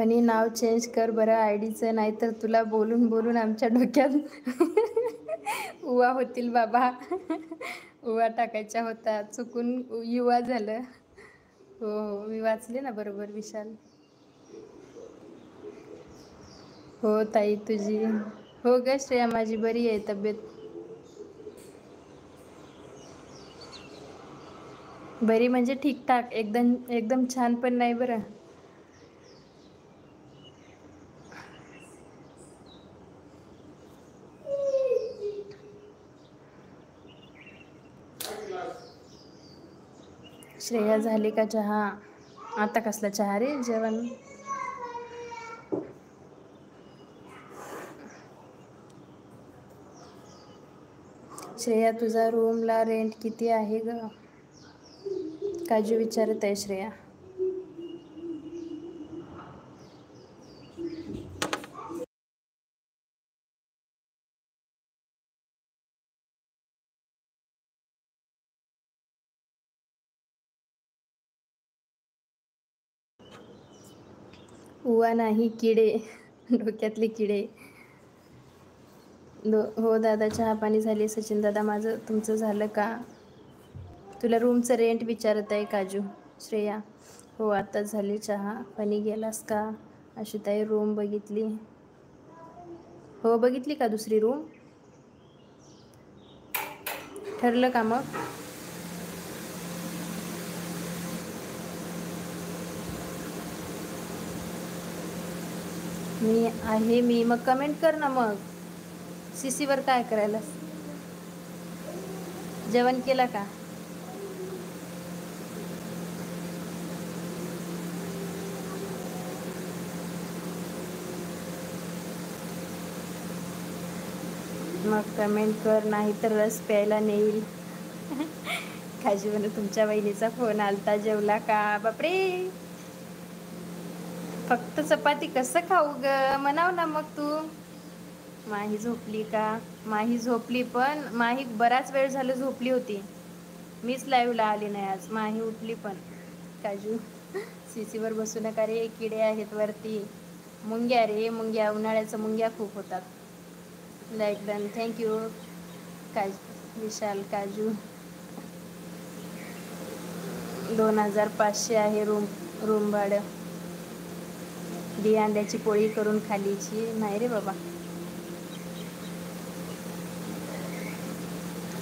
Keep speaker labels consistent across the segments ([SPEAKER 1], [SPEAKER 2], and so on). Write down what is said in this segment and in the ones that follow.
[SPEAKER 1] Funny नाव change कर बरं आयडीचं, नाहीतर तुला बोलून बोलून आमच्या डोक्यात उवा होतील बाबा. उवा टाकायच्या होता, चुकून युवा झालं. हो हो, मी वाचले ना बरोबर विशाल. हो ताई तुझी. हो ग श्रेया, माझी बरी आहे तब्येत. बरी म्हणजे ठीकठाक, एकदम एकदम छान पण नाही बरं. श्रेया झाली का चहा? आता कसला चहा रे, जेवण. श्रेया तुझा रूमला रेंट किती आहे ग? काजू विचारत आहे श्रेया. उवा नाही, किडे. डोक्यातले किडे. हो दादा, चहा पाणी झाले. सचिन दादा, माझं तुमचं झालं का? तुला रूमचं रेंट विचारत आहे काजू. श्रेया, हो आत्ताच झाली चहा. फनी गेलास का? अशीताई, रूम बघितली. हो बघितली का दुसरी रूम? ठरलं का मग? मी मग कमेंट कर ना मग. सीसीवर काय करायला? जेवण केलं का? मग कमेंट कर, नाही तर रस प्यायला नेईल. काजू म्हणे तुमच्या वहिनीचा फोन आलता, जेवला का? बापरे, फक्त चपाती कसं खाऊ ग? म्हणाव ना मग तू. माही झोपली का? माही झोपली, पण माही बराच वेळ झालं झोपली होती. मीच लाईव्हला आली नाही आज. माही उठली पण. काजू, सीसीवर बसू नका रे, किडे आहेत वरती. मुंग्या रे मुंग्या, उन्हाळ्याचं मुंग्या खूप होतात. Like done, thank you. विशाल, काजू. 2500 आहे रूम भाडं. दी अंड्याची पोळी करून खालीची नाही रे बाबा.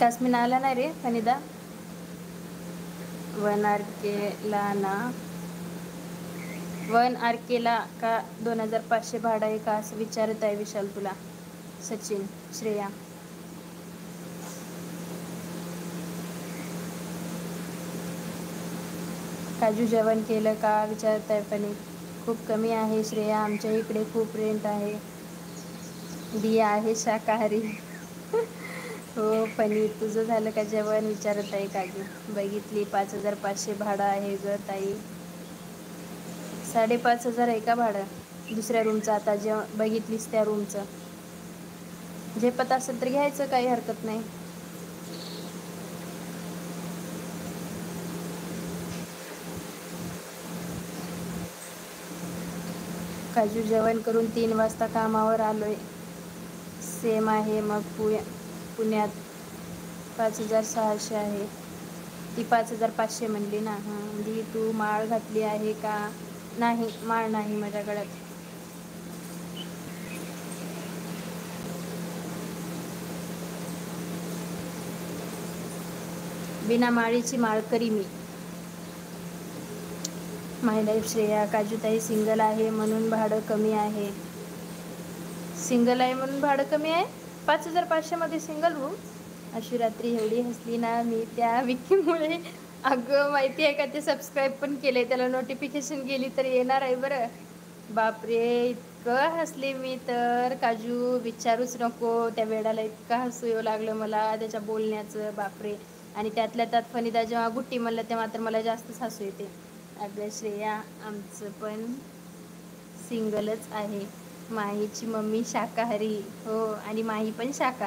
[SPEAKER 1] कास्मिन आला नाही रे फनिदा. 1 RKला ना, 1 RKला का 2500 भाडं आहे का असं विचारत आहे विशाल तुला. सचिन, श्रेया. काजू जेवण केलं का विचारत आहे फनी. खूप कमी आहे श्रेया, आमच्या इकडे खूप रेंट आहे. दिया आहे शाकाहारी. हो फनी, तुझं झालं का जेवण विचारत आहे काजू. बघितली, 5500 भाडं आहे ग ताई. 5500 आहे का भाडं दुसऱ्या रूमचं? आता जेव्हा बघितलीस त्या रूमचं झेपत असेल तर घ्यायचं, काही हरकत नाही. काजू जेवण करून 3 वाजता कामावर आलोय. सेम आहे मग पुण्यात 5600 आहे. ती 5500 म्हणली ना. हां दी, तू माळ घातली आहे का? नाही, माळ नाही माझ्या गळ्यात. बिना माळीची माळकरी मी. माय लाईफ श्रेया. काजूताई सिंगल आहे म्हणून भाडं कमी आहे. सिंगल आहे म्हणून भाडं कमी आहे? 5500 मध्ये सिंगल रूम? अशी रात्री एवढी हसली ना मी त्या विकीमुळे. अगं माहिती आहे का, ते सबस्क्राईब पण केले, त्याला नोटिफिकेशन गेली तर येणार आहे बरं. बापरे, इतकं हसले मी तर काजू विचारूच नको. त्या वेळाला इतकं हसू येऊ लागलं मला त्याच्या बोलण्याचं, बापरे. आणि त्यातल्या त्यात फनीदा जेव्हा गुट्टी म्हणलं तेव्हा तर मला जास्तच हसू येते. अगं श्रेया, आमचं पण सिंगलच आहे. माहीची मम्मी शाकाहारी. हो, आणि माही पण शाकाहारी.